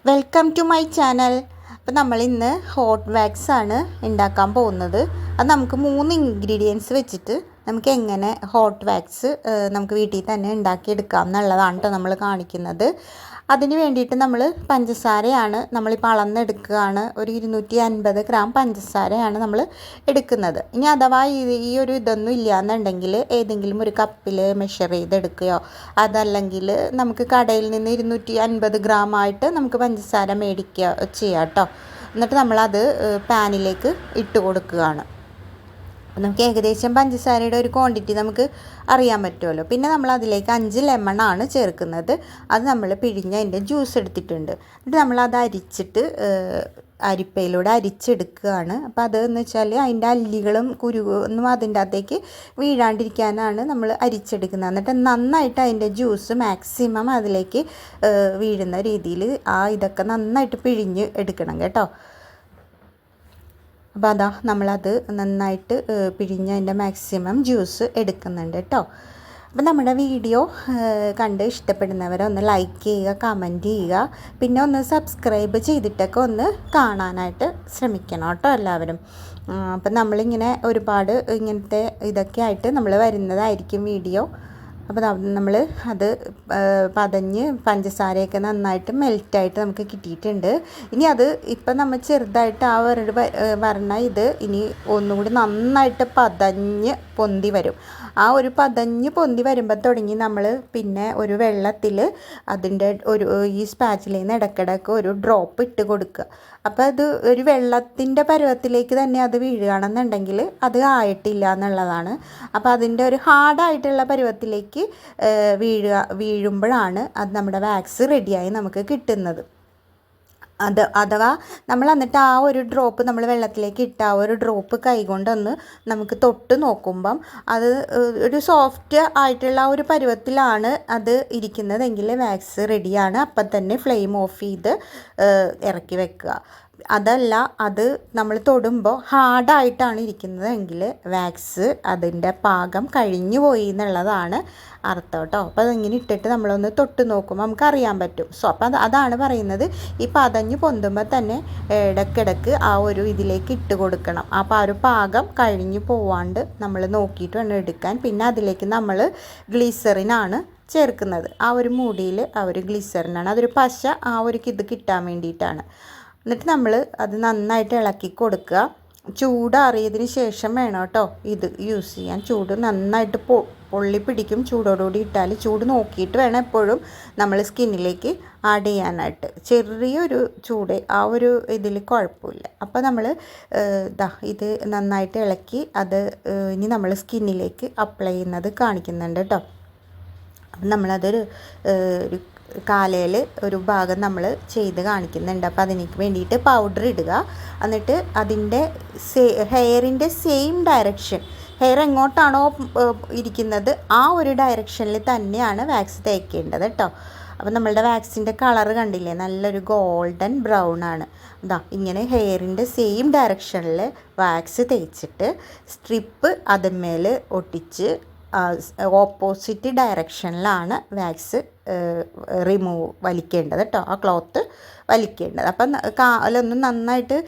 Welcome to my channel. അപ്പോൾ നമ്മൾ ഇന്ന് ഹോട്ട് വാക്സ് ആണ് ഉണ്ടാക്കാൻ പോകുന്നത്. അത് നമുക്ക് 3 ഇൻഗ്രീഡിയൻസ് വെച്ചിട്ട് നമുക്ക് എങ്ങനെ ഹോട്ട് വാക്സ് നമുക്ക് വീട്ടിൽ തന്നെ ഉണ്ടാക്കിയെടുക്കാം എന്നുള്ളതാണ് കേട്ടോ നമ്മൾ കാണിക്കുന്നത്. അതിന് വേണ്ടിയിട്ട് നമ്മൾ പഞ്ചസാരയാണ് നമ്മളിപ്പോൾ അളന്നെടുക്കുകയാണ്. ഒരു 250 ഗ്രാം പഞ്ചസാരയാണ് നമ്മൾ എടുക്കുന്നത്. ഇനി അഥവാ ഈ ഒരു ഇതൊന്നും ഇല്ലയെന്നുണ്ടെങ്കിൽ ഏതെങ്കിലും ഒരു കപ്പിൽ മെഷർ ചെയ്തെടുക്കുകയോ അതല്ലെങ്കിൽ നമുക്ക് കടയിൽ നിന്ന് 250 ഗ്രാം ആയിട്ട് നമുക്ക് പഞ്ചസാര മേടിക്കുക ചെയ്യാം കേട്ടോ. എന്നിട്ട് നമ്മളത് പാനിലേക്ക് ഇട്ട് കൊടുക്കുകയാണ്. നമുക്ക് ഏകദേശം പഞ്ചസാരയുടെ ഒരു ക്വാണ്ടിറ്റി നമുക്ക് അറിയാൻ പറ്റുമല്ലോ. പിന്നെ നമ്മൾ അതിലേക്ക് 5 ലെമണാണ് ചേർക്കുന്നത്. അത് നമ്മൾ പിഴിഞ്ഞ് അതിൻ്റെ ജ്യൂസ് എടുത്തിട്ടുണ്ട്. എന്നിട്ട് നമ്മളത് അരിച്ചിട്ട് അരിപ്പയിലൂടെ അരിച്ചെടുക്കുകയാണ്. അപ്പോൾ അതെന്ന് വെച്ചാൽ അതിൻ്റെ അല്ലികളും കുരുവൊന്നും അതിൻ്റെ അകത്തേക്ക് വീഴാണ്ടിരിക്കാനാണ് നമ്മൾ അരിച്ചെടുക്കുന്നത്. എന്നിട്ട് നന്നായിട്ട് അതിൻ്റെ ജ്യൂസ് മാക്സിമം അതിലേക്ക് വീഴുന്ന രീതിയിൽ ഇതൊക്കെ നന്നായിട്ട് പിഴിഞ്ഞ് എടുക്കണം കേട്ടോ. അപ്പോൾ അതാ നമ്മളത് നന്നായിട്ട് പിഴിഞ്ഞ് അതിൻ്റെ മാക്സിമം ജ്യൂസ് എടുക്കുന്നുണ്ട് കേട്ടോ. അപ്പോൾ നമ്മുടെ വീഡിയോ കണ്ട് ഇഷ്ടപ്പെടുന്നവരൊന്ന് ലൈക്ക് ചെയ്യുക, കമൻറ്റ് ചെയ്യുക, പിന്നെ ഒന്ന് സബ്സ്ക്രൈബ് ചെയ്തിട്ടൊക്കെ ഒന്ന് കാണാനായിട്ട് ശ്രമിക്കണം കേട്ടോ എല്ലാവരും. അപ്പം നമ്മളിങ്ങനെ ഒരുപാട് ഇങ്ങനത്തെ ഇതൊക്കെ ആയിട്ട് നമ്മൾ വരുന്നതായിരിക്കും വീഡിയോ. അപ്പോൾ നമ്മൾ അത് പതഞ്ഞ് പഞ്ചസാരയൊക്കെ നന്നായിട്ട് മെൽറ്റായിട്ട് നമുക്ക് കിട്ടിയിട്ടുണ്ട്. ഇനി അത് ഇപ്പം നമ്മൾ ചെറുതായിട്ട് വരണ ഇത് ഇനി ഒന്നുകൂടി നന്നായിട്ട് പതഞ്ഞ് പൊന്തി വരും. ഒരു പതഞ്ഞ് പൊന്തി വരുമ്പോൾ തുടങ്ങി നമ്മൾ പിന്നെ ഒരു വെള്ളത്തിൽ അതിൻ്റെ ഈ സ്പാച്ചിലിൽ നിന്ന് ഇടയ്ക്കിടയ്ക്ക് ഒരു ഡ്രോപ്പ് ഇട്ട് കൊടുക്കുക. അപ്പോൾ അത് ഒരു വെള്ളത്തിൻ്റെ പരുവത്തിലേക്ക് തന്നെ അത് വീഴുകയാണെന്നുണ്ടെങ്കിൽ അത് ആയിട്ടില്ല എന്നുള്ളതാണ്. അപ്പോൾ അതിൻ്റെ ഒരു ഹാർഡായിട്ടുള്ള പരുവത്തിലേക്ക് വീഴുമ്പോഴാണ് അത് നമ്മുടെ വാക്സ് റെഡിയായി നമുക്ക് കിട്ടുന്നത്. അഥവാ നമ്മൾ എന്നിട്ട് ഒരു ഡ്രോപ്പ് നമ്മൾ വെള്ളത്തിലേക്ക് ഇട്ട ഒരു ഡ്രോപ്പ് കൈകൊണ്ടൊന്ന് നമുക്ക് തൊട്ട് നോക്കുമ്പം അത് ഒരു സോഫ്റ്റ് ആയിട്ടുള്ള ഒരു പരുവത്തിലാണ് അത് ഇരിക്കുന്നതെങ്കിൽ വാക്സ് റെഡിയാണ്. അപ്പം തന്നെ ഫ്ലെയിം ഓഫ് ചെയ്ത് ഇറക്കി വെക്കുക. അതല്ല അത് നമ്മൾ തൊടുമ്പോൾ ഹാർഡായിട്ടാണ് ഇരിക്കുന്നതെങ്കിൽ വാക്സ് അതിൻ്റെ പാകം കഴിഞ്ഞു പോയി എന്നുള്ളതാണ് അർത്ഥം കേട്ടോ. അപ്പോൾ അതിങ്ങനെ ഇട്ടിട്ട് നമ്മളൊന്ന് തൊട്ട് നോക്കുമ്പോൾ നമുക്കറിയാൻ പറ്റും. അപ്പോൾ അതാണ് പറയുന്നത്. ഈ പതഞ്ഞ് പൊന്തുമ്പോൾ തന്നെ ഇടയ്ക്കിടയ്ക്ക് ഒരു ഇതിലേക്ക് ഇട്ട് കൊടുക്കണം. അപ്പോൾ ഒരു പാകം കഴിഞ്ഞു പോവാണ്ട് നമ്മൾ നോക്കിയിട്ട് വേണം എടുക്കാൻ. പിന്നെ അതിലേക്ക് നമ്മൾ ഗ്ലിസറിനാണ് ചേർക്കുന്നത്. ഒരു മൂടിയിൽ ഒരു ഗ്ലിസറിനാണ്. അതൊരു പശ ഒരു ഇത് കിട്ടാൻ വേണ്ടിയിട്ടാണ്. എന്നിട്ട് നമ്മൾ അത് നന്നായിട്ട് ഇളക്കി കൊടുക്കുക. ചൂടാറിയതിന് ശേഷം വേണം കേട്ടോ ഇത് യൂസ് ചെയ്യാൻ. ചൂട് നന്നായിട്ട് പൊള്ളി പിടിക്കും ചൂടോടുകൂടി ഇട്ടാൽ. ചൂട് നോക്കിയിട്ട് വേണം എപ്പോഴും നമ്മൾ സ്കിന്നിലേക്ക് ആഡ് ചെയ്യാനായിട്ട്. ചെറിയൊരു ചൂട് ഒരു ഇതിൽ കുഴപ്പമില്ല. അപ്പോൾ നമ്മൾ ഇത് നന്നായിട്ട് ഇളക്കി അത് ഇനി നമ്മൾ സ്കിന്നിലേക്ക് അപ്ലൈ ചെയ്യുന്നത് കാണിക്കുന്നുണ്ട് കേട്ടോ. അപ്പം നമ്മളതൊരു കാലയിൽ ഒരു ഭാഗം നമ്മൾ ചെയ്ത് കാണിക്കുന്നുണ്ട്. അപ്പോൾ അതിനേക്ക് വേണ്ടിയിട്ട് പൗഡർ ഇടുക. എന്നിട്ട് അതിൻ്റെ ഹെയറിൻ്റെ സെയിം ഡയറക്ഷൻ, ഹെയർ എങ്ങോട്ടാണോ ഇരിക്കുന്നത് ഒരു ഡയറക്ഷനിൽ തന്നെയാണ് വാക്സ് തേക്കേണ്ടത് കേട്ടോ. അപ്പോൾ നമ്മളുടെ വാക്സിൻ്റെ കളർ കണ്ടില്ലേ, നല്ലൊരു ഗോൾഡൻ ബ്രൗൺ ആണ്. ഇങ്ങനെ ഹെയറിൻ്റെ സെയിം ഡയറക്ഷനിൽ വാക്സ് തേച്ചിട്ട് സ്ട്രിപ്പ് അതിന്മേൽ ഒട്ടിച്ച് ഓപ്പോസിറ്റ് ഡയറക്ഷനിലാണ് വാക്സ് വലിക്കേണ്ടത് കേട്ടോ. ക്ലോത്ത് വലിക്കേണ്ടത്. അപ്പം കാലൊന്ന് നന്നായിട്ട്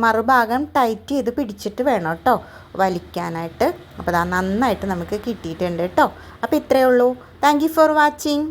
മറുഭാഗം ടൈറ്റ് ചെയ്ത് പിടിച്ചിട്ട് വേണം കേട്ടോ വലിക്കാനായിട്ട്. അപ്പോൾ നന്നായിട്ട് നമുക്ക് കിട്ടിയിട്ടുണ്ട് കേട്ടോ. അപ്പോൾ ഇത്രയേ ഉള്ളൂ. Thank you for watching.